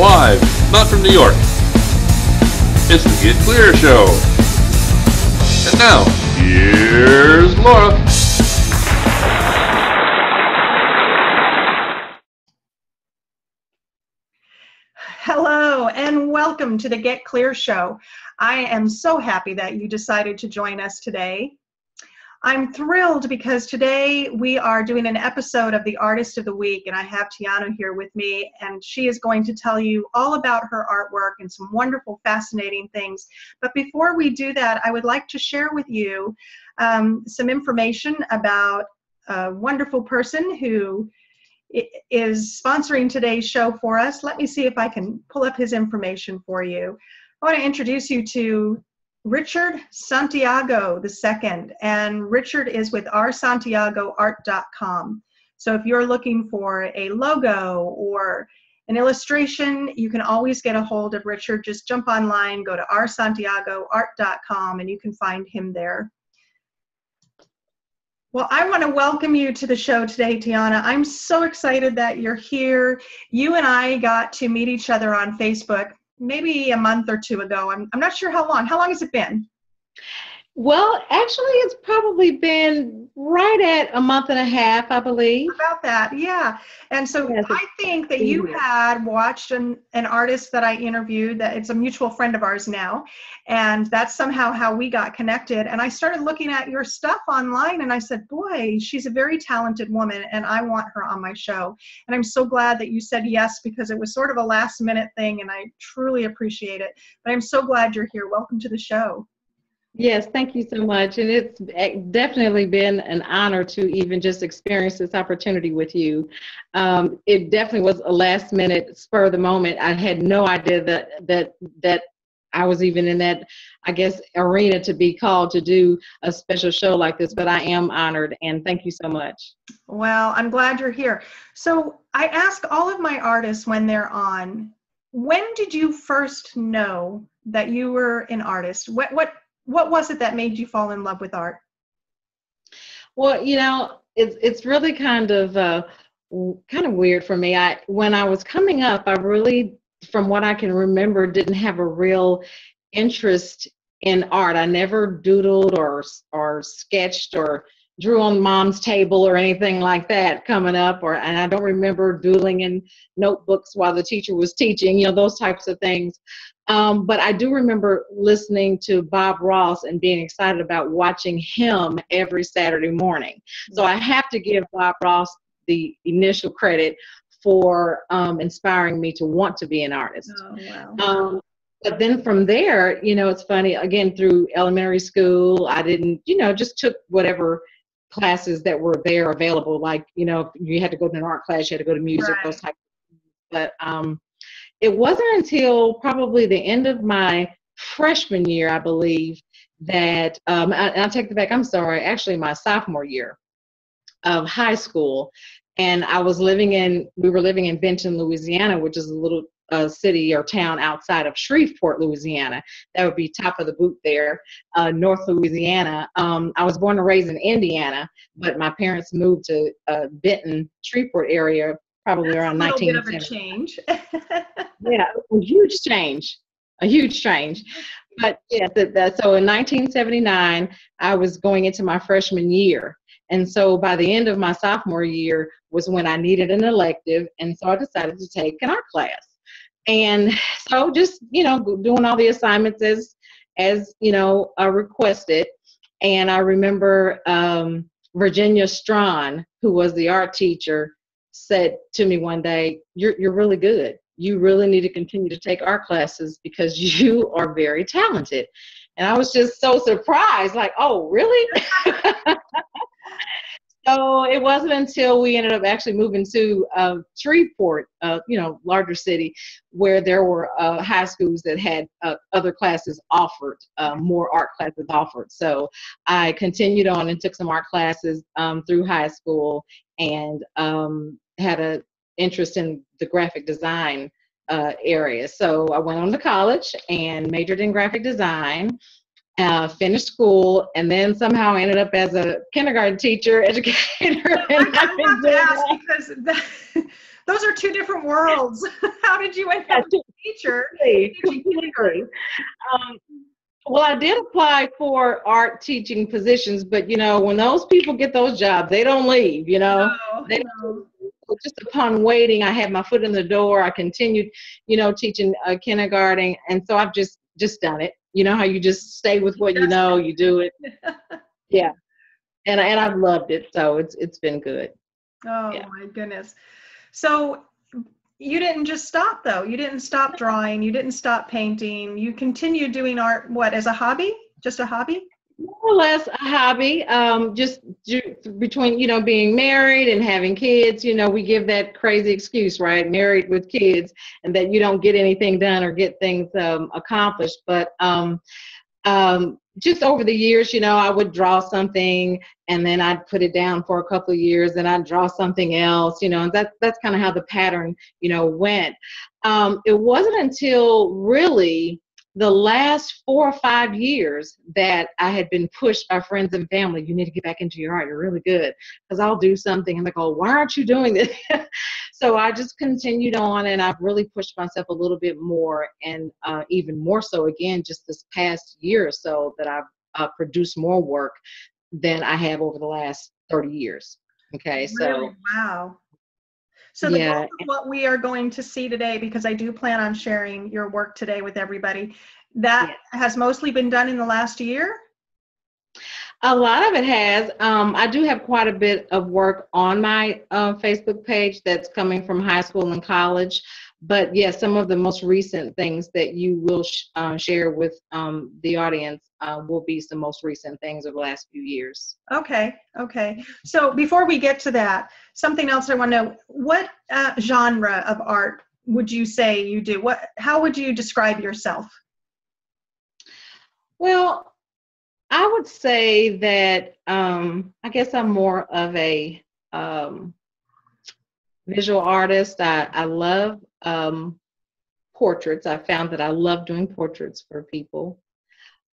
live, not from New York. It's the Get Clear Show. And now, here's Laura. Hello and welcome to the Get Clear Show. I am so happy that you decided to join us today. I'm thrilled because today we are doing an episode of the Artist of the Week, and I have Tiana here with me, and she is going to tell you all about her artwork and some wonderful, fascinating things. But before we do that, I would like to share with you some information about a wonderful person who is sponsoring today's show for us. Let me see if I can pull up his information for you. I want to introduce you to Richard Santiago II, and Richard is with rsantiagoart.com. So if you're looking for a logo or an illustration, you can always get a hold of Richard. Just jump online, go to rsantiagoart.com, and you can find him there. Well, I want to welcome you to the show today, Tiana. I'm so excited that you're here. You and I got to meet each other on Facebook maybe a month or two ago. I'm not sure how long. How long has it been? Well, actually, it's probably been right at a month and a half, I believe. About that, yeah. And so yes, I think that you had watched an artist that I interviewed, that it's a mutual friend of ours now, and that's somehow how we got connected. And I started looking at your stuff online, and I said, boy, she's a very talented woman, and I want her on my show. And I'm so glad that you said yes, because it was sort of a last-minute thing, and I truly appreciate it. But I'm so glad you're here. Welcome to the show. Yes, thank you so much. And it's definitely been an honor to even just experience this opportunity with you. It definitely was a last minute spur of the moment. I had no idea that I was even in that, I guess, arena to be called to do a special show like this, but I am honored, and thank you so much. Well, I'm glad you're here. So I ask all of my artists when they're on, when did you first know that you were an artist? What was it that made you fall in love with art? Well, you know, it's really kind of weird for me. When I was coming up, I really, from what I can remember, didn't have a real interest in art. I never doodled or sketched or drew on mom's table or anything like that coming up, and I don't remember doodling in notebooks while the teacher was teaching, you know, those types of things. But I do remember listening to Bob Ross and being excited about watching him every Saturday morning. So I have to give Bob Ross the initial credit for inspiring me to want to be an artist. Oh, wow. But then from there, you know, it's funny, again, through elementary school, I didn't, you know, just took whatever classes that were there available. Like, you know, if you had to go to an art class, you had to go to music, right, those types of things. But it wasn't until probably the end of my freshman year, I believe, that, I'll take it back, I'm sorry, actually my sophomore year of high school. And we were living in Benton, Louisiana, which is a little city or town outside of Shreveport, Louisiana. That would be top of the boot there, North Louisiana. I was born and raised in Indiana, but my parents moved to Benton, Shreveport area probably around 1970. A little bit of a change. Yeah, a huge change. But yeah, so in 1979, I was going into my freshman year. And so by the end of my sophomore year was when I needed an elective. And so I decided to take an art class. And so just, you know, doing all the assignments as you know, requested. And I remember Virginia Strawn, who was the art teacher, said to me one day, you're really good. You really need to continue to take art classes because you are very talented. And I was just so surprised, like, oh, really? So it wasn't until we ended up actually moving to Shreveport, you know, larger city, where there were high schools that had other classes offered, more art classes offered. So I continued on and took some art classes through high school, and had an interest in the graphic design area. So I went on to college and majored in graphic design. Finished school, and then somehow ended up as a kindergarten teacher, educator. And I have to ask, because Those are two different worlds. How did you end up as a teacher? Completely. Well, I did apply for art teaching positions, but when those people get those jobs, they don't leave. No. Just upon waiting, I had my foot in the door. I continued, teaching kindergarten, and so I've just done it. You know how you just stay with what you know, you do it. Yeah, and I've loved it, so it's been good. Oh my goodness! So you didn't just stop though. You didn't stop drawing. You didn't stop painting. You continued doing art. What, as a hobby? Just a hobby? More or less a hobby. Just between being married and having kids, we give that crazy excuse, right? Married with kids, and that you don't get anything done or get things accomplished. But just over the years, I would draw something and then I'd put it down for a couple of years and I'd draw something else, and that's kind of how the pattern, went. It wasn't until really the last 4 or 5 years that I had been pushed by friends and family. You need to get back into your art. You're really good. Because I'll do something and they go, why aren't you doing this? So I just continued on, and I've really pushed myself a little bit more, and even more so again just this past year or so that I've produced more work than I have over the last 30 years. Okay, so really? Wow. So the bulk of what we are going to see today, because I do plan on sharing your work today with everybody, that has mostly been done in the last year? A lot of it has. I do have quite a bit of work on my Facebook page that's coming from high school and college. But yes, some of the most recent things that you will share with the audience will be some most recent things of the last few years. Okay. So before we get to that, something else I want to know, what genre of art would you say you do? How would you describe yourself? Well, I would say that I guess I'm more of a visual artist. I love portraits. I found that I love doing portraits for people.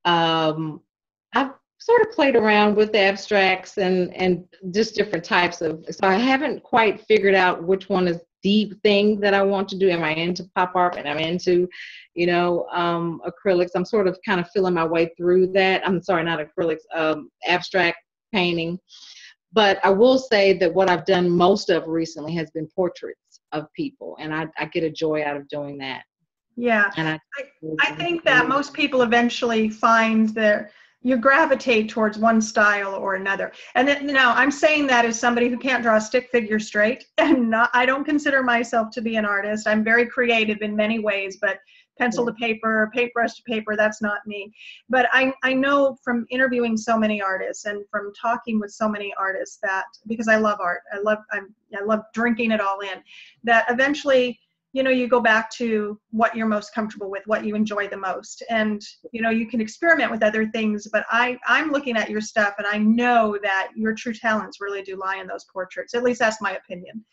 I've sort of played around with abstracts and just different types of, so I haven't quite figured out which one is the thing that I want to do. Am I into pop art and I'm into, acrylics? I'm sort of kind of feeling my way through that. I'm sorry, not acrylics, abstract painting. But I will say that what I've done most of recently has been portraits of people, and I get a joy out of doing that. Yeah, and I think that most people eventually find you gravitate towards one style or another. And then, now I'm saying that as somebody who can't draw a stick figure straight, and I don't consider myself to be an artist. I'm very creative in many ways, but pencil to paper, paintbrush to paper, that's not me. But I know from interviewing so many artists and from talking with so many artists that, because I love art, I love drinking it all in, that eventually, you go back to what you're most comfortable with, what you enjoy the most. And, you can experiment with other things, but I'm looking at your stuff and I know that your true talents really do lie in those portraits. At least that's my opinion.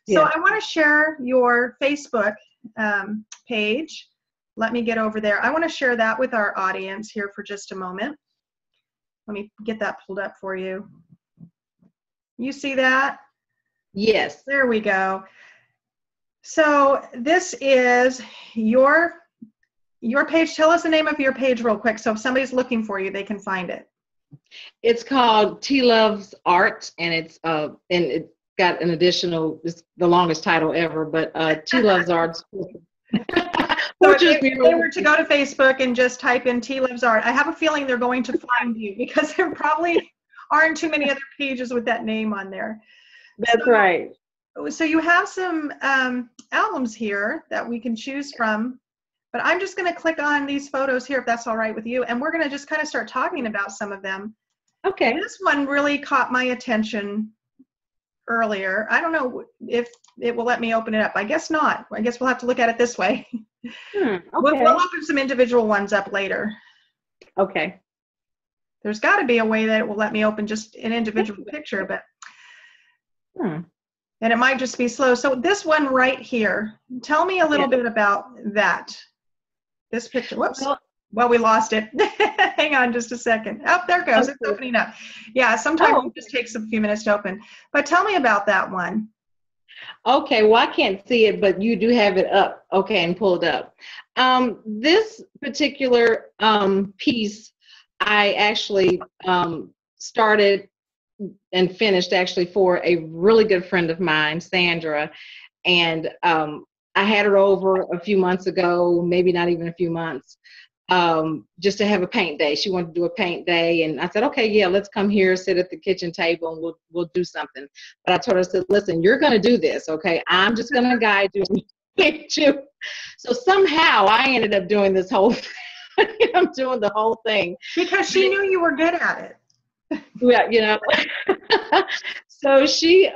So I want to share your Facebook page. Let me get over there. I want to share that with our audience here for just a moment. Let me get that pulled up for you. You see that? Yes. There we go. So this is your page. Tell us the name of your page real quick, so if somebody's looking for you, they can find it. It's called T Loves Art, and it's got an additional, it's the longest title ever, but T Loves Art. So if they were to go to Facebook and just type in T Loves Art, I have a feeling they're going to find you, because there probably aren't too many other pages with that name on there. That's right. So you have some albums here that we can choose from, but I'm just going to click on these photos here, if that's all right with you, and we're going to just kind of start talking about some of them. Okay. This one really caught my attention earlier. I don't know if it will let me open it up. I guess not. I guess we'll have to look at it this way. Okay. We'll open some individual ones up later. Okay. There's got to be a way that it will let me open just an individual picture, but and it might just be slow. So this one right here, tell me a little bit about that. This picture. Whoops. Well, we lost it. Hang on just a second. Oh, there it goes. It's opening up. Yeah, sometimes it just takes a few minutes to open. But tell me about that one. Okay, well, I can't see it, but you do have it up. Okay, and pulled up. This particular piece, I actually started and finished actually for a really good friend of mine, Sandra. And I had her over a few months ago, maybe not even a few months, just to have a paint day. She wanted to do a paint day, and I said, okay, yeah, let's come here, sit at the kitchen table, and we'll do something. But I told her, I said, listen, you're going to do this, okay? I'm just going to guide you. You. So somehow I ended up doing this whole thing. I'm doing the whole thing Because she knew you were good at it. Yeah, So she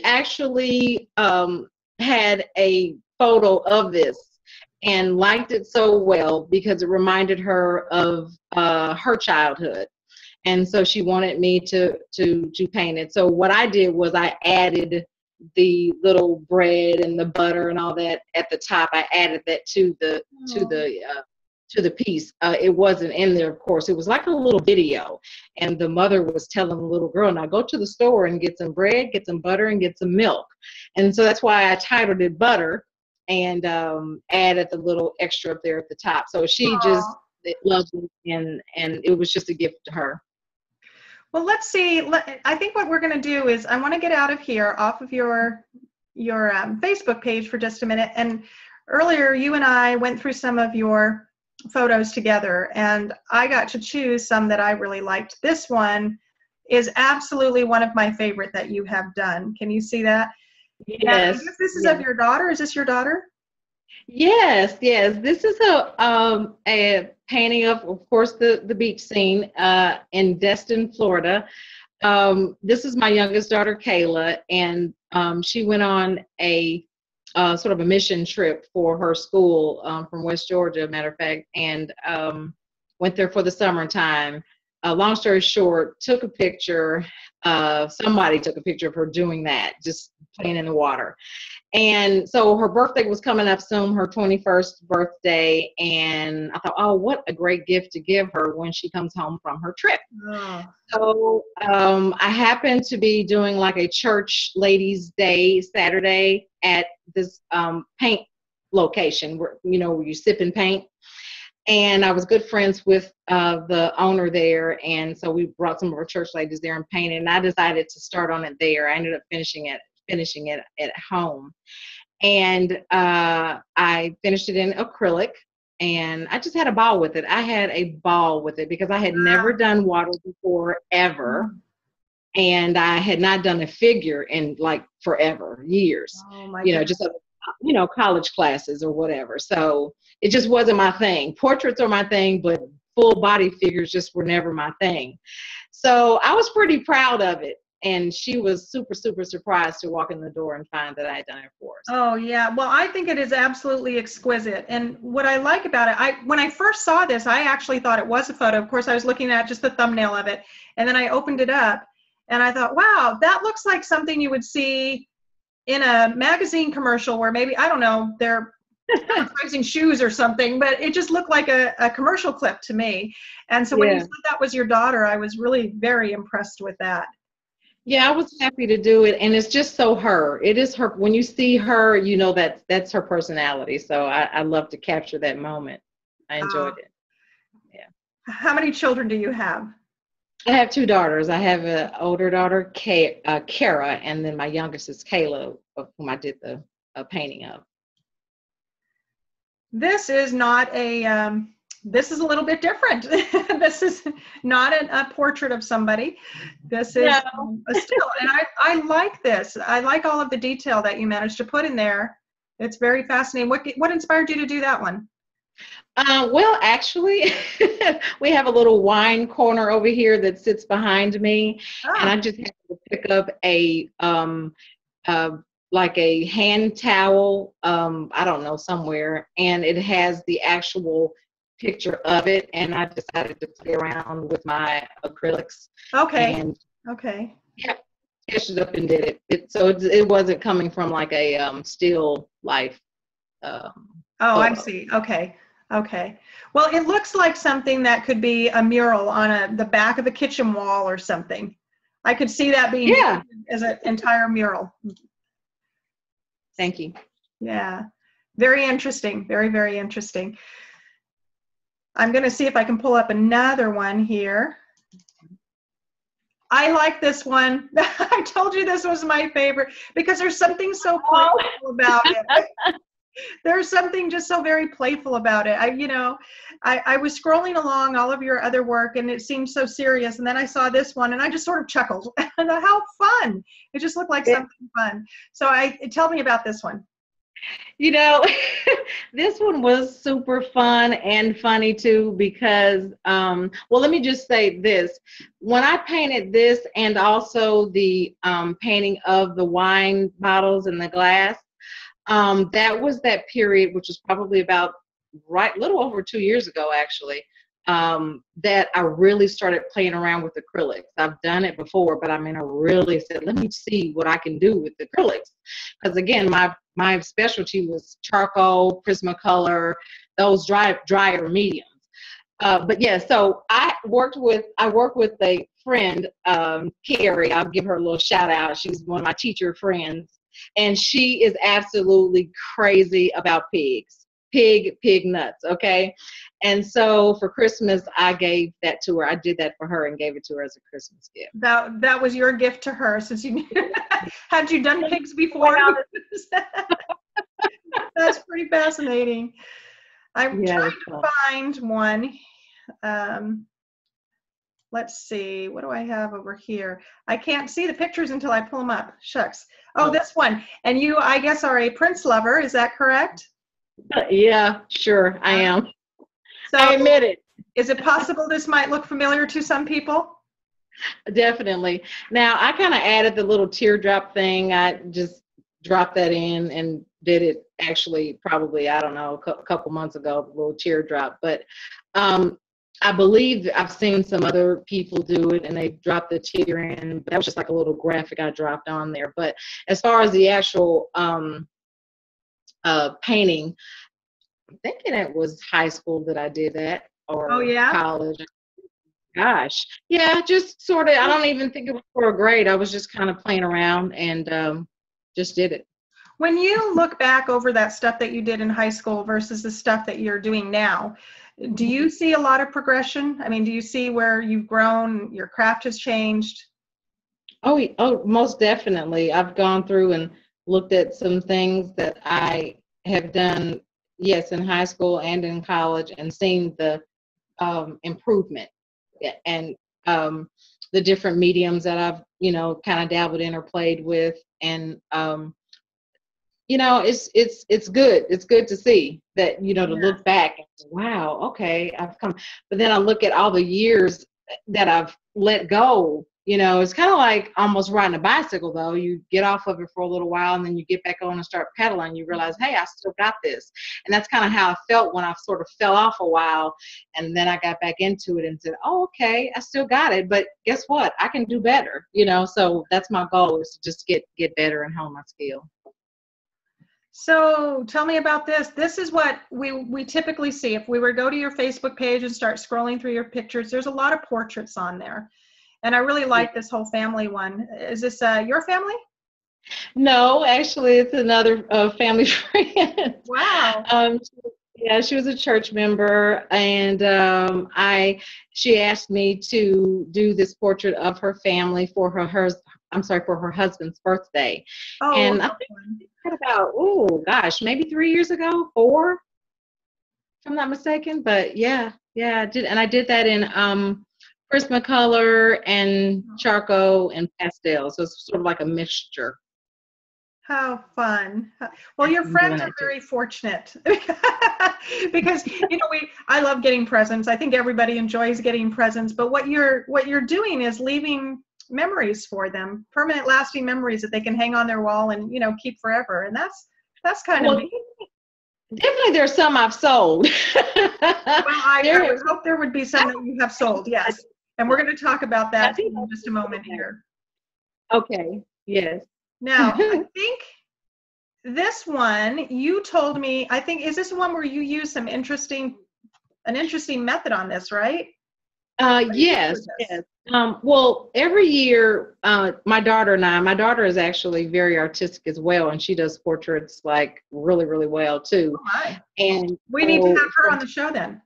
actually had a photo of this and liked it so well because it reminded her of her childhood. And so she wanted me to paint it. So what I did was I added the little bread and the butter and all that at the top. I added that to the piece. It wasn't in there, of course. It was like a little video. And the mother was telling the little girl, now go to the store and get some bread, get some butter, and get some milk. And so that's why I titled it Butter and added the little extra up there at the top. So she just loved it, and it was just a gift to her. Well, let's see. I think what we're going to do is I want to get out of here, off of your Facebook page for just a minute. And earlier, you and I went through some of your photos together, and I got to choose some that I really liked. This one is absolutely one of my favorite that you have done. Can you see that? Yes. This is of your daughter. Is this your daughter? Yes. This is a painting of course, the beach scene in Destin, Florida. This is my youngest daughter, Kayla, and she went on a sort of a mission trip for her school from West Georgia, matter of fact, and went there for the summertime. Long story short, took a picture. Somebody took a picture of her doing that, just playing in the water. And so her birthday was coming up soon, her 21st birthday. And I thought, oh, what a great gift to give her when she comes home from her trip. Oh. So I happened to be doing like a church ladies' day Saturday at this paint location where you sip and paint. And I was good friends with the owner there. And so we brought some of our church ladies there and painted. And I decided to start on it there. I ended up finishing it at home. And I finished it in acrylic. And I just had a ball with it. I had a ball with it because I had never done water before, ever. And I had not done a figure in like forever, years. Oh my goodness. Just college classes or whatever. So it just wasn't my thing. Portraits are my thing, but full body figures just were never my thing. So I was pretty proud of it. And she was super, super surprised to walk in the door and find that I had done it for her. Oh, yeah. Well, I think it is absolutely exquisite. And what I like about it, when I first saw this, I actually thought it was a photo. Of course, I was looking at just the thumbnail of it. And then I opened it up and I thought, wow, that looks like something you would see in a magazine commercial where maybe, I don't know, they're advertising shoes or something, but it just looked like a commercial clip to me. And so when you said that was your daughter, I was really very impressed with that. Yeah, I was happy to do it, and it's just so her. It is her. When you see her, that's her personality. So I love to capture that moment. I enjoyed it. Yeah. How many children do you have? I have two daughters. I have an older daughter, Kara, and then my youngest is Kayla, of whom I did the painting of. This is not a. This is a little bit different. This is not a portrait of somebody. This is a still. And I like this. I like all of the detail that you managed to put in there. It's very fascinating. What inspired you to do that one? Well, actually, we have a little wine corner over here that sits behind me. And I just happened to pick up like a hand towel, I don't know, somewhere. And it has the actual picture of it, and I decided to play around with my acrylics. Okay. Yeah, sketched it up and did it. So it wasn't coming from like a still life. I see. Okay. Well, it looks like something that could be a mural on the back of a kitchen wall or something. I could see that being as an entire mural. Thank you. Yeah, very interesting. Very, very interesting. I'm going to see if I can pull up another one here. I like this one. I told you this was my favorite because there's something so playful about it. There's something just so very playful about it. I was scrolling along all of your other work and it seemed so serious. And then I saw this one and I just sort of chuckled. And how fun. It just looked like something fun. So tell me about this one. You know, this one was super fun and funny too because, well, let me just say this. When I painted this and also the painting of the wine bottles and the glass, that was that period, which was probably about little over 2 years ago, actually, that I really started playing around with acrylics. I've done it before, but I really said, let me see what I can do with acrylics. Because again, my specialty was charcoal, Prismacolor, those drier mediums. But yeah, so I work with a friend, Carrie. I'll give her a little shout out. She's one of my teacher friends. And she is absolutely crazy about pigs, pig nuts. Okay. And so for Christmas, I gave that to her. I did that for her and gave it to her as a Christmas gift. That was your gift to her since you had you done pigs before? That's pretty fascinating. I'm trying to find one. Let's see, what do I have over here? I can't see the pictures until I pull them up. Shucks. Oh, this one. And you, I guess, are a Prince lover. Is that correct? Yeah, sure, I am. So I admit it. Is it possible this might look familiar to some people? Definitely. Now, I kind of added the little teardrop thing. I just dropped that in and did it actually probably, I don't know, a couple months ago, a little teardrop. But I believe I've seen some other people do it and they dropped the tear in. That was just like a little graphic I dropped on there. But as far as the actual painting, I'm thinking it was high school that I did that or college. Gosh. Yeah, just sort of, I don't even think it was for a grade. I was just kind of playing around and just did it. When you look back over that stuff that you did in high school versus the stuff that you're doing now, do you see a lot of progression? I mean, do you see where you've grown, your craft has changed? Oh, most definitely. I've gone through and looked at some things that I have done, yes, in high school and in college and seen the improvement and the different mediums that I've, kind of dabbled in or played with. And, it's good. It's good to see that, to look back and say, wow, okay, I've come. But then I look at all the years that I've let go. It's kind of like almost riding a bicycle, though. You get off of it for a little while and then you get back on and start pedaling. You realize, hey, I still got this. And that's kind of how I felt when I sort of fell off a while. And then I got back into it and said, oh, okay, I still got it. But guess what? I can do better, So that's my goal, is to just get better and hone my skill. So tell me about this. This is what we typically see. If we were to go to your Facebook page and start scrolling through your pictures, there's a lot of portraits on there. And I really like this whole family one. Is this your family? No, actually, it's another family friend. Wow. Yeah, she was a church member, and she asked me to do this portrait of her family for her husband's birthday. Oh, and I think about, maybe 3 years ago, 4, if I'm not mistaken. But yeah, I did, and I did that in Prismacolor and charcoal and pastel, so it's sort of like a mixture. How fun. Well, your friends are very fortunate because, I love getting presents. I think everybody enjoys getting presents, but what you're doing is leaving memories for them, permanent lasting memories that they can hang on their wall and, keep forever. And that's kind of neat. Definitely there's some I've sold. Well, I would hope there would be some that you have sold. Yes. And we're going to talk about that in just a moment here. Okay. Yes. Now, I think this one, you told me, is this one where you use an interesting method on this, right? Yes, yes. Well, every year, my daughter and my daughter is actually very artistic as well, and she does portraits like really, really well too. Oh my. And We need to have her on the show then.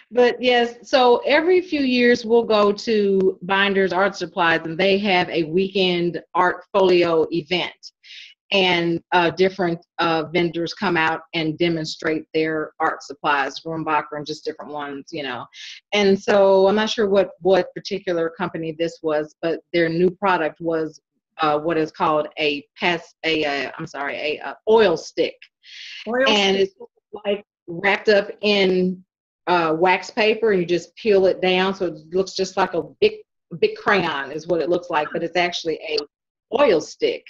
But yes, so every few years we'll go to Binders Art Supplies, and they have a weekend art folio event. And different vendors come out and demonstrate their art supplies, Roombacher and just different ones, you know. And so I'm not sure what particular company this was, but their new product was what is called a oil stick. And it's like wrapped up in wax paper, and you just peel it down, so it looks just like a big crayon is what it looks like, but it's actually a oil stick.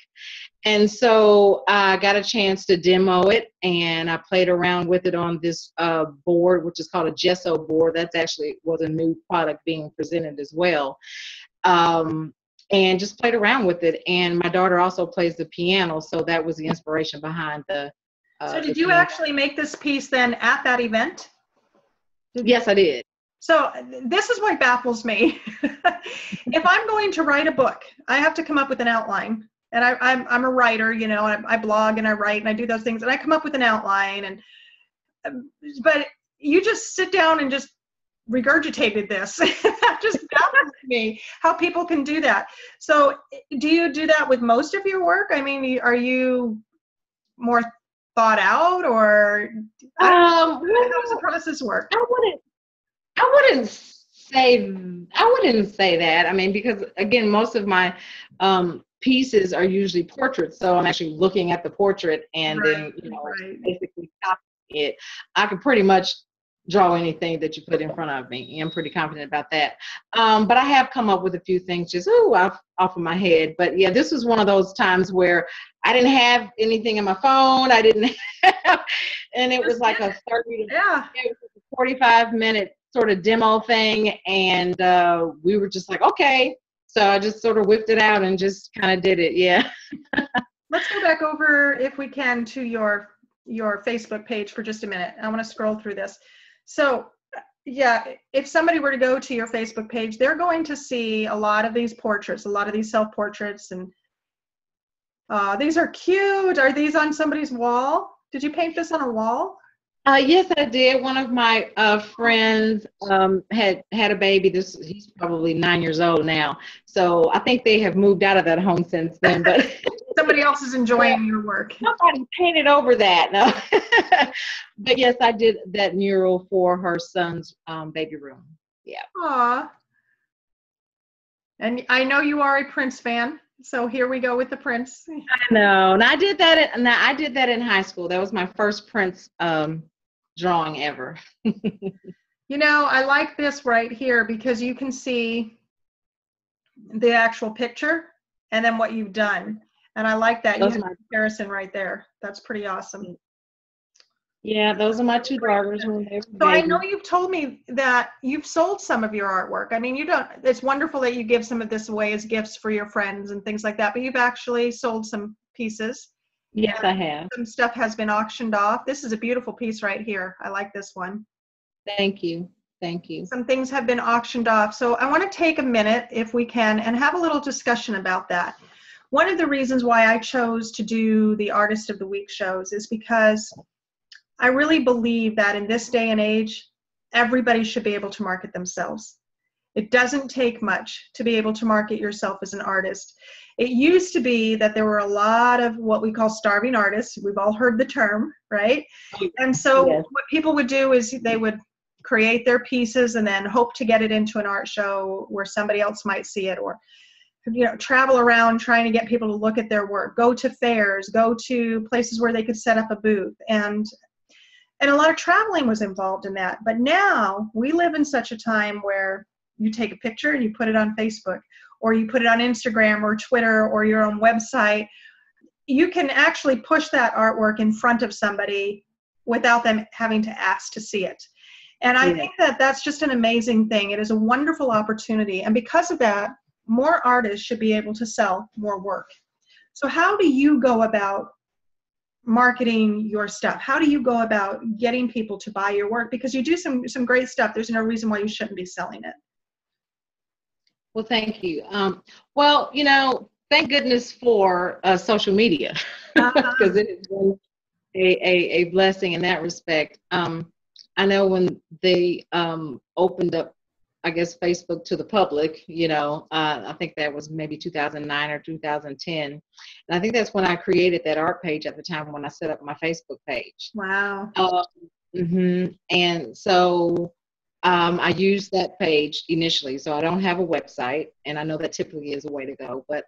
And so I got a chance to demo it, and I played around with it on this board, which is called a gesso board. That's actually was a new product being presented as well. And just played around with it. And my daughter also plays the piano, so that was the inspiration behind the So did you actually make this piece then at that event? Yes, I did. So this is what baffles me. If I'm going to write a book, I have to come up with an outline. And I'm a writer, you know, I blog and I write and I do those things, and I come up with an outline. But you just sit down and just regurgitated this. That just baffles me how people can do that. So do you do that with most of your work? I mean, are you more thought out, or how does the process work? I wouldn't say that. I mean, because again, most of my pieces are usually portraits, so I'm actually looking at the portrait and then basically copying it. I could pretty much draw anything that you put in front of me. I'm pretty confident about that. But I have come up with a few things just off of my head. But yeah, this was one of those times where I didn't have anything in my phone. I didn't have, and it was like a 45-minute sort of demo thing, and we were just like, okay. So I just sort of whipped it out and just kind of did it. Yeah. Let's go back over, if we can, to your Facebook page for just a minute. I want to scroll through this. So yeah, if somebody were to go to your Facebook page, they're going to see a lot of these portraits, a lot of these self-portraits, and these are cute. Are these on somebody's wall? Did you paint this on a wall? Yes, I did. One of my friends had a baby. He's probably 9 years old now. So I think they have moved out of that home since then. But somebody else is enjoying your work. Somebody painted over that. No. But yes, I did that mural for her son's baby room. Yeah. Aw. And I know you are a Prince fan. So here we go with the Prince. I know. And I did that in high school. That was my first Prince drawing ever. You know, I like this right here because you can see the actual picture and then what you've done. And I like that. You have a comparison right there. That's pretty awesome. Yeah, those are my two daughters. So I know you've told me that you've sold some of your artwork. I mean, it's wonderful that you give some of this away as gifts for your friends and things like that, but you've actually sold some pieces. Yes, I have. Some stuff has been auctioned off. This is a beautiful piece right here. I like this one. Thank you. Thank you. Some things have been auctioned off. So I want to take a minute, if we can, and have a little discussion about that. One of the reasons why I chose to do the Artist of the Week shows is because I really believe that in this day and age, everybody should be able to market themselves. It doesn't take much to be able to market yourself as an artist. It used to be that there were a lot of what we call starving artists. We've all heard the term, right? And so what people would do is they would create their pieces and then hope to get it into an art show where somebody else might see it, or travel around trying to get people to look at their work, go to fairs, go to places where they could set up a booth. And a lot of traveling was involved in that. But now we live in such a time where you take a picture and you put it on Facebook, or you put it on Instagram or Twitter or your own website. You can actually push that artwork in front of somebody without them having to ask to see it. And I think that that's just an amazing thing. It is a wonderful opportunity. And because of that, more artists should be able to sell more work. So how do you go about marketing your stuff? How do you go about getting people to buy your work? Because you do some great stuff. There's no reason why you shouldn't be selling it. Well, thank you. Well, thank goodness for social media, because it has been a blessing in that respect. I know when they opened up, I guess, Facebook to the public, I think that was maybe 2009 or 2010. And I think that's when I created that art page at the time when I set up my Facebook page. Wow. And so I used that page initially. So I don't have a website, and I know that typically is a way to go. But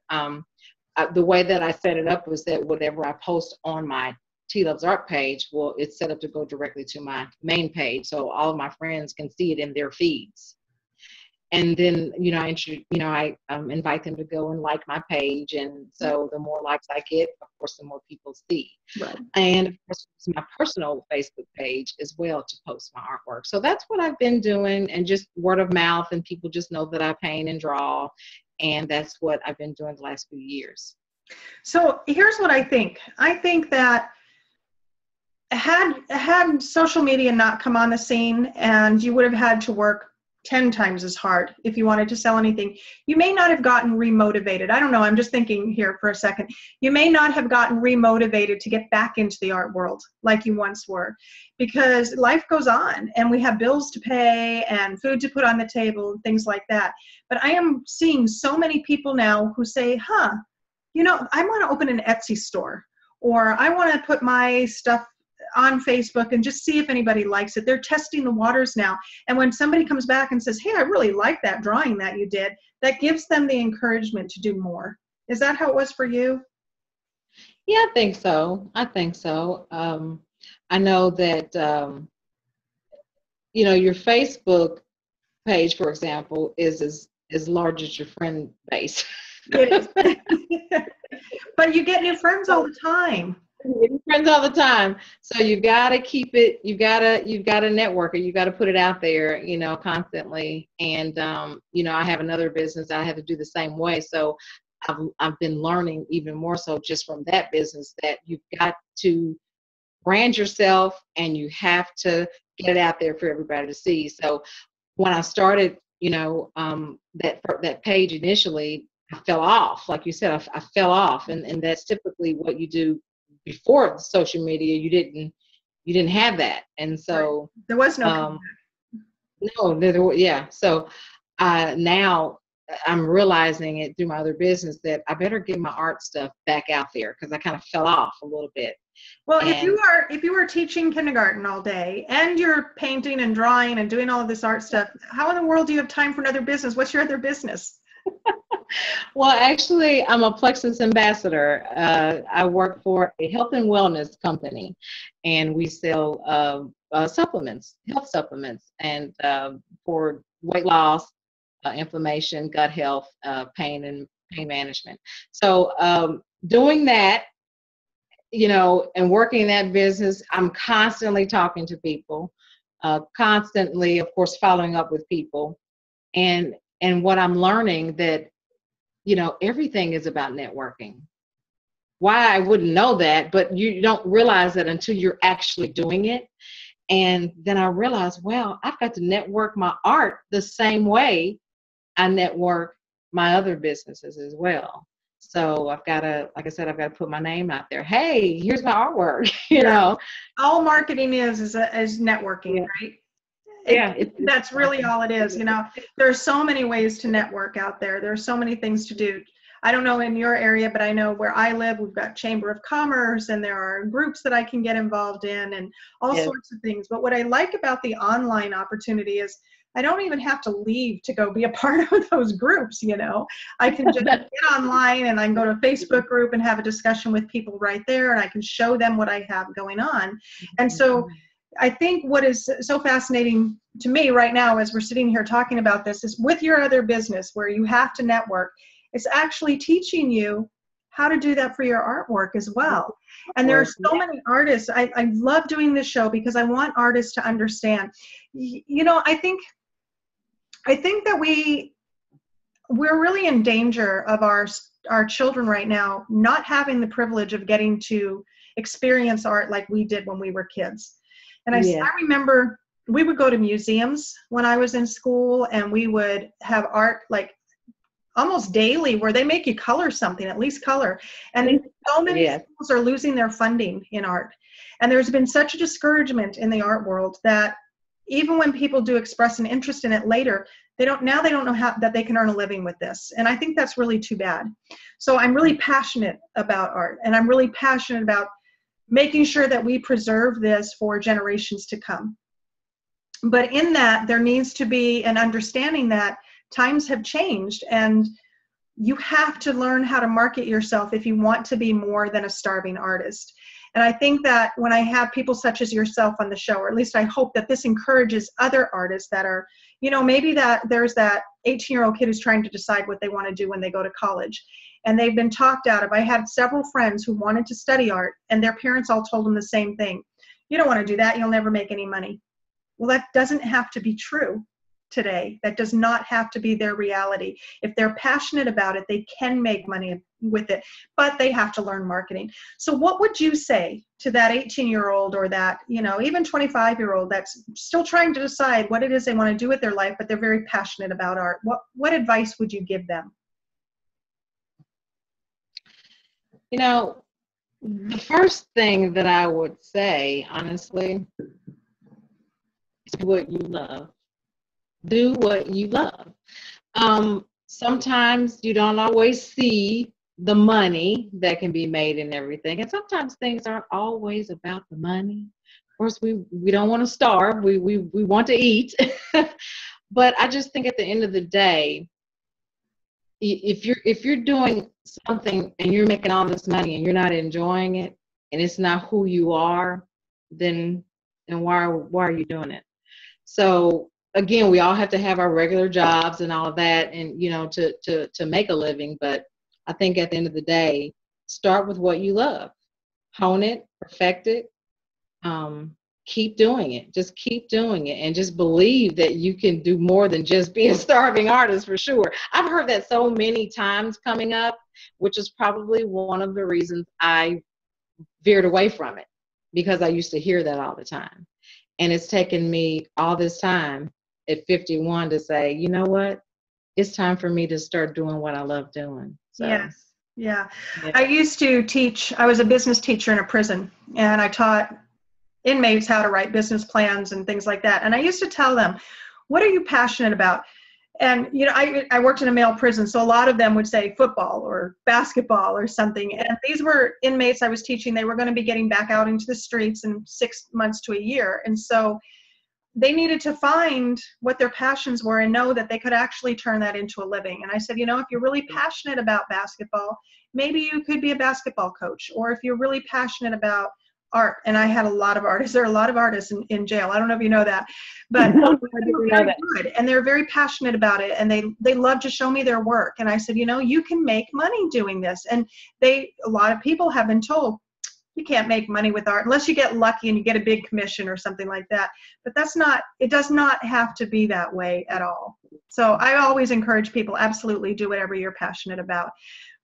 the way that I set it up was that whatever I post on my T Loves Art page, well, it's set up to go directly to my main page, so all of my friends can see it in their feeds. And then, I invite them to go and like my page. And so the more likes I get, of course, the more people see. Right. And of course, it's my personal Facebook page as well to post my artwork. So that's what I've been doing, and just word of mouth, and people just know that I paint and draw. And that's what I've been doing the last few years. So here's what I think. I think that had social media not come on the scene, and you would have had to work 10 times as hard if you wanted to sell anything, you may not have gotten remotivated. I don't know. I'm just thinking here for a second. You may not have gotten remotivated to get back into the art world like you once were, because life goes on and we have bills to pay and food to put on the table and things like that. But I am seeing so many people now who say, I want to open an Etsy store, or I want to put my stuff on Facebook and just see if anybody likes it. They're testing the waters now. And when somebody comes back and says, hey, I really like that drawing that you did, that gives them the encouragement to do more. Is that how it was for you? Yeah, I think so. I know that, your Facebook page, for example, is as large as your friend base. It is. But you get new friends all the time. Friends all the time. So you've got to keep it, you've got to network it, you've got to put it out there, constantly. And, I have another business, I have to do the same way. So I've been learning even more so just from that business, that you've got to brand yourself and you have to get it out there for everybody to see. So when I started, that page initially, I fell off. Like you said, I fell off. And that's typically what you do. Before social media, you didn't have that, and so there was no. So now I'm realizing it through my other business that I better get my art stuff back out there, because I kind of fell off a little bit. Well, if you are teaching kindergarten all day and you're painting and drawing and doing all of this art stuff, how in the world do you have time for another business? What's your other business? Well, actually, I'm a Plexus ambassador. I work for a health and wellness company, and we sell health supplements, and for weight loss, inflammation, gut health, pain, and pain management. So doing that, and working in that business, I'm constantly talking to people, constantly, of course, following up with people. And what I'm learning that, everything is about networking. Why I wouldn't know that, but you don't realize that until you're actually doing it. And then I realized, well, I've got to network my art the same way I network my other businesses as well. So I've got to, like I said, I've got to put my name out there. Hey, here's my artwork, All marketing is networking, right? That's really all it is. There are so many ways to network out there. There are so many things to do. I don't know in your area, but I know where I live, we've got Chamber of Commerce, and there are groups that I can get involved in, and all sorts of things. But what I like about the online opportunity is I don't even have to leave to go be a part of those groups. I can just get online, and I can go to a Facebook group and have a discussion with people right there, and I can show them what I have going on. And so I think what is so fascinating to me right now as we're sitting here talking about this is with your other business where you have to network, it's actually teaching you how to do that for your artwork as well. And there are so many artists. I love doing this show because I want artists to understand. I think that we're really in danger of our our children right now not having the privilege of getting to experience art like we did when we were kids. And Yeah. I remember we would go to museums when I was in school, and we would have art like almost daily where they make you color something, at least color. And so many schools are losing their funding in art. And there's been such a discouragement in the art world that even when people do express an interest in it later, they don't know how that they can earn a living with this. And I think that's really too bad. So I'm really passionate about art, and I'm really passionate about making sure that we preserve this for generations to come. But in that, there needs to be an understanding that times have changed, and you have to learn how to market yourself if you want to be more than a starving artist. And I think that when I have people such as yourself on the show, or at least I hope that this encourages other artists that are, you know, maybe that there's that 18-year-old kid who's trying to decide what they want to do when they go to college. And they've been talked out of. I had several friends who wanted to study art, and their parents all told them the same thing. You don't want to do that. You'll never make any money. Well, that doesn't have to be true today. That does not have to be their reality. If they're passionate about it, they can make money with it, but they have to learn marketing. So what would you say to that 18-year-old or that, you know, even 25-year-old that's still trying to decide what it is they want to do with their life, but they're very passionate about art? What advice would you give them? You know, the first thing that I would say, honestly, is do what you love. Do what you love. Sometimes you don't always see the money that can be made in everything. And sometimes things aren't always about the money. Of course, we don't want to starve. We want to eat. But I just think at the end of the day, if you're doing something and you're making all this money and you're not enjoying it, and it's not who you are, then why are you doing it? So again, we all have to have our regular jobs and all of that, and you know, to make a living. But I think at the end of the day, start with what you love, hone it, perfect it, keep doing it. Just keep doing it, and just believe that you can do more than just be a starving artist, for sure. I've heard that so many times coming up, which is probably one of the reasons I veered away from it, because I used to hear that all the time. And it's taken me all this time at 51 to say, you know what? It's time for me to start doing what I love doing. So, yes. Yeah. I used to teach, I was a business teacher in a prison, and I taught inmates how to write business plans and things like that. And I used to tell them, what are you passionate about? And, you know, I worked in a male prison, so a lot of them would say football or basketball or something. And these were inmates I was teaching. They were going to be getting back out into the streets in 6 months to a year. And so they needed to find what their passions were and know that they could actually turn that into a living. And I said, you know, if you're really passionate about basketball, maybe you could be a basketball coach. Or if you're really passionate about art, and I had a lot of artists. There are a lot of artists in jail. I don't know if you know that, but they're very good, and they're very passionate about it, and they love to show me their work. And I said, you know, you can make money doing this. And a lot of people have been told, you can't make money with art unless you get lucky and you get a big commission or something like that. But it does not have to be that way at all. So I always encourage people, absolutely do whatever you're passionate about.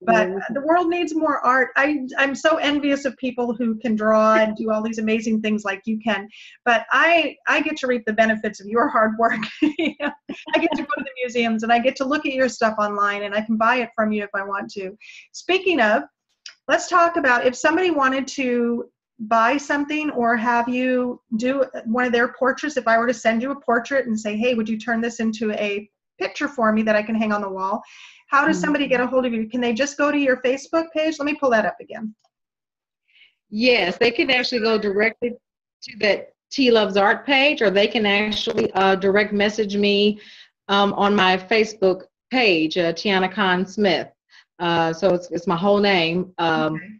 But the world needs more art. I'm so envious of people who can draw and do all these amazing things like you can. But I get to reap the benefits of your hard work. I get to go to the museums, and I get to look at your stuff online, and I can buy it from you if I want to. Speaking of, let's talk about if somebody wanted to buy something or have you do one of their portraits. If I were to send you a portrait and say, hey, would you turn this into a picture for me that I can hang on the wall? How does somebody get a hold of you? Can they just go to your Facebook page? Let me pull that up again. Yes, they can actually go directly to that T Loves Art page, or they can actually direct message me on my Facebook page, Tiana Conn Smith. So it's my whole name.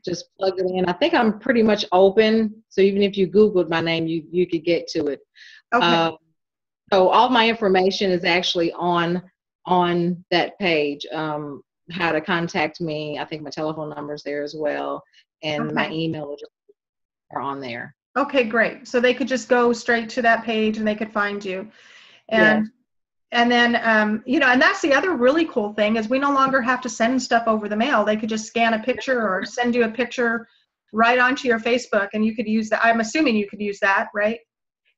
Just plug it in. I think I'm pretty much open. So even if you Googled my name, you could get to it. Okay. So all my information is actually on that page. How to contact me. I think my telephone number is there as well. And my email address are on there. Okay, great. So they could just go straight to that page and they could find you. And And then, you know, and that's the other really cool thing is we no longer have to send stuff over the mail. They could just scan a picture or send you a picture right onto your Facebook, and you could use that. I'm assuming you could use that, right?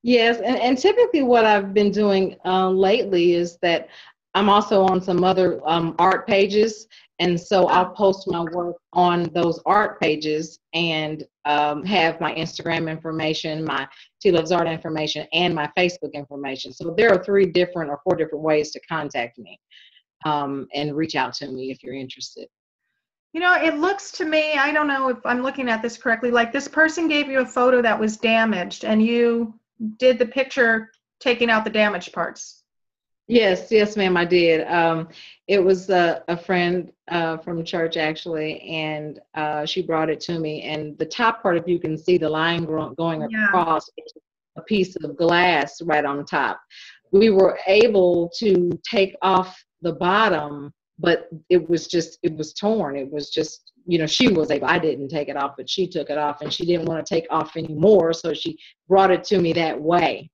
Yes, and typically what I've been doing lately is that I'm also on some other art pages, and so I'll post my work on those art pages and have my Instagram information, my T Loves Art information, and my Facebook information. So there are 3 different or 4 different ways to contact me and reach out to me if you're interested. You know, it looks to me, I don't know if I'm looking at this correctly, like this person gave you a photo that was damaged and you did the picture taking out the damaged parts. Yes, ma'am, I did. It was a friend from church, actually, and she brought it to me. And the top part, if you can see the line going across, a piece of glass right on top. We were able to take off the bottom, but it was torn. It was just, you know, she was able, I didn't take it off, but she took it off, and she didn't want to take off anymore, so she brought it to me that way.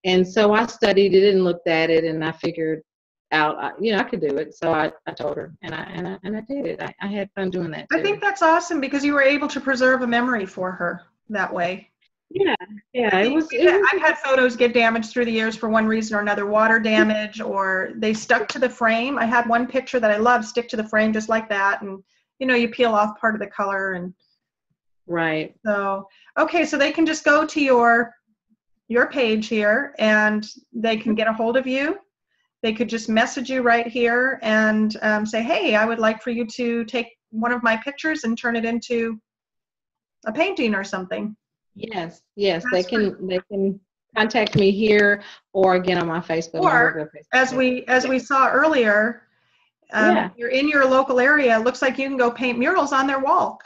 And so I studied it and looked at it, and I figured out, you know, I could do it. So I told her, and I did it. I had fun doing that too. I think that's awesome because you were able to preserve a memory for her that way. Yeah. I've had photos get damaged through the years for one reason or another, water damage, or they stuck to the frame. I had one picture that I love stick to the frame just like that, and you know, you peel off part of the color, and right. So okay, so they can just go to your page here and they can get a hold of you. They could just message you right here and say, hey, I would like for you to take one of my pictures and turn it into a painting or something. Yes, they can contact me here or again on my Facebook. Or as we saw earlier, you're in your local area. It looks like you can go paint murals on their wall.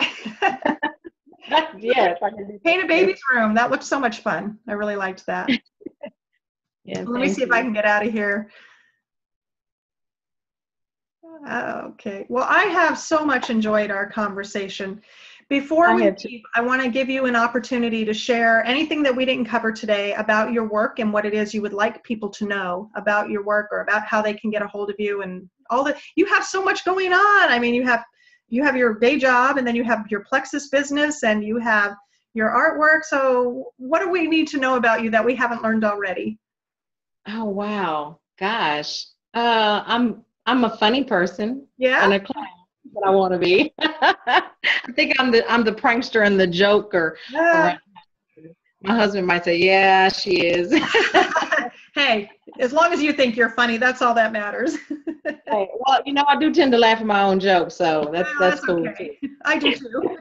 Yes, paint a baby's room. That looked so much fun. I really liked that. Yeah, let me see if I can get out of here. Okay. Well, I have so much enjoyed our conversation. Before we leave, I want to give you an opportunity to share anything that we didn't cover today about your work and what it is you would like people to know about your work or about how they can get a hold of you and all that. You have so much going on. I mean, you have your day job, and then you have your Plexus business, and you have your artwork. So what do we need to know about you that we haven't learned already? Oh, wow. Gosh. I'm a funny person. Yeah. And a clown. What I want to be. I think I'm the prankster and the joker. My husband might say, yeah, she is. Hey, as long as you think you're funny, that's all that matters. Hey, well, you know, I do tend to laugh at my own jokes, so that's cool okay. too. I do too.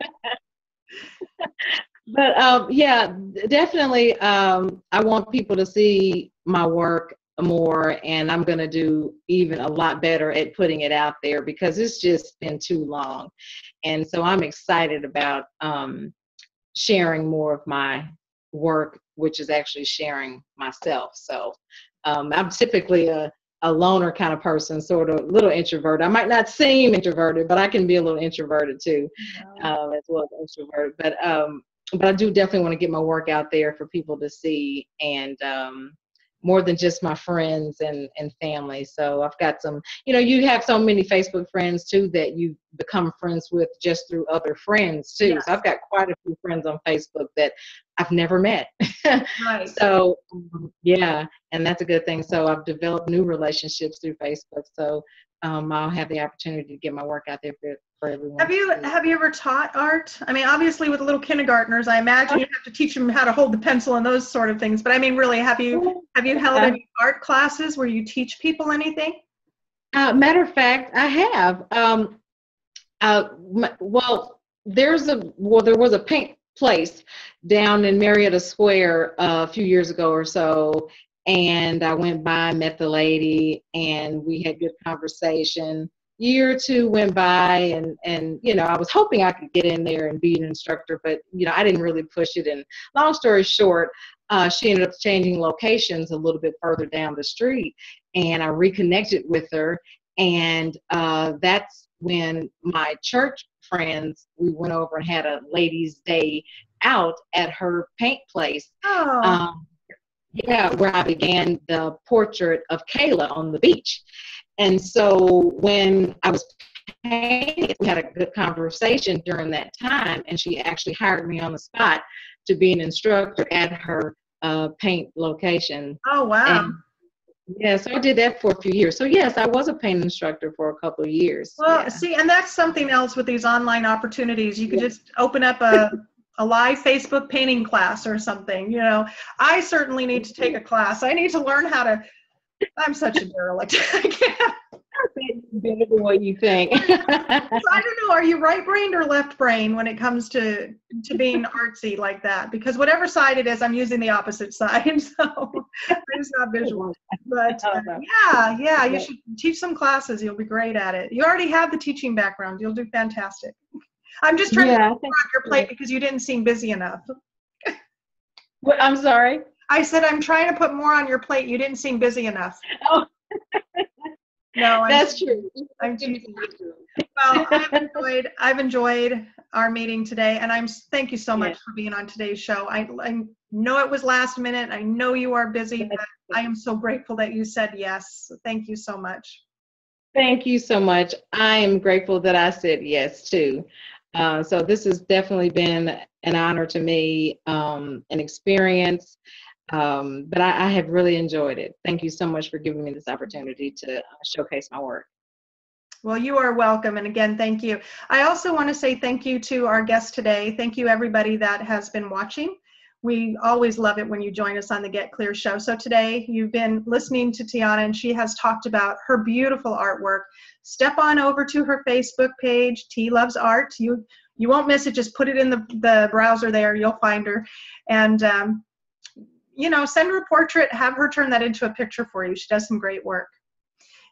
But yeah, definitely, I want people to see my work more, and I'm going to do even a lot better at putting it out there because it's just been too long. And so I'm excited about sharing more of my work, which is actually sharing myself. So I'm typically a loner kind of person, sort of a little introvert. I might not seem introverted, but I can be a little introverted too, as well as introverted. But I do definitely want to get my work out there for people to see, and more than just my friends and family. So I've got some, you know, you have so many Facebook friends too that you become friends with just through other friends too. Yes. So I've got quite a few friends on Facebook that I've never met. Right. So yeah, and that's a good thing. So I've developed new relationships through Facebook. So I'll have the opportunity to get my work out there for everyone. Have you ever taught art? I mean, obviously with little kindergartners, I imagine you have to teach them how to hold the pencil and those sort of things. But I mean, really, have you held any art classes where you teach people anything? Matter of fact, I have. Well, there was a paint place down in Marietta Square a few years ago or so, and I went by, met the lady, and we had good conversation. Year or two went by, and you know, I was hoping I could get in there and be an instructor, but you know, I didn't really push it. And long story short, she ended up changing locations a little bit further down the street, and I reconnected with her, and that's when my church friends, we went over and had a ladies' day out at her paint place. Oh. yeah, where I began the portrait of Kayla on the beach. And so when I was painting, we had a good conversation during that time, and she actually hired me on the spot to be an instructor at her paint location. Oh, wow. And yeah, so I did that for a few years. So yes, I was a paint instructor for a couple of years. Well, Yeah. see, and that's something else with these online opportunities. You could just open up a live Facebook painting class or something. You know, I certainly need to take a class. I need to learn how to. I'm such a derelict. I can't. Better than what you think. So I don't know. Are you right-brained or left-brained when it comes to being artsy like that? Because whatever side it is, I'm using the opposite side. So it's not visual. But yeah, you should teach some classes. You'll be great at it. You already have the teaching background. You'll do fantastic. I'm just trying to put more on your plate because you didn't seem busy enough. Well, I'm sorry. I said I'm trying to put more on your plate. You didn't seem busy enough. Oh. No, that's true. I'm teasing. Well, I've enjoyed our meeting today, and thank you so much for being on today's show. I know it was last minute. I know you are busy, but I am so grateful that you said yes. Thank you so much. Thank you so much. I am grateful that I said yes too. So this has definitely been an honor to me, an experience. But I have really enjoyed it. Thank you so much for giving me this opportunity to showcase my work. Well, you are welcome. And again, thank you. I also want to say thank you to our guest today. Thank you, everybody that has been watching. We always love it when you join us on the Get Clear show. So today you've been listening to Tiana, and she has talked about her beautiful artwork. Step on over to her Facebook page, T Loves Art. You won't miss it. Just put it in the browser there. You'll find her. And you know, send her a portrait, have her turn that into a picture for you. She does some great work.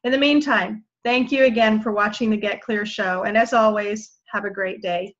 In the meantime, thank you again for watching the Get Clear show. And as always, have a great day.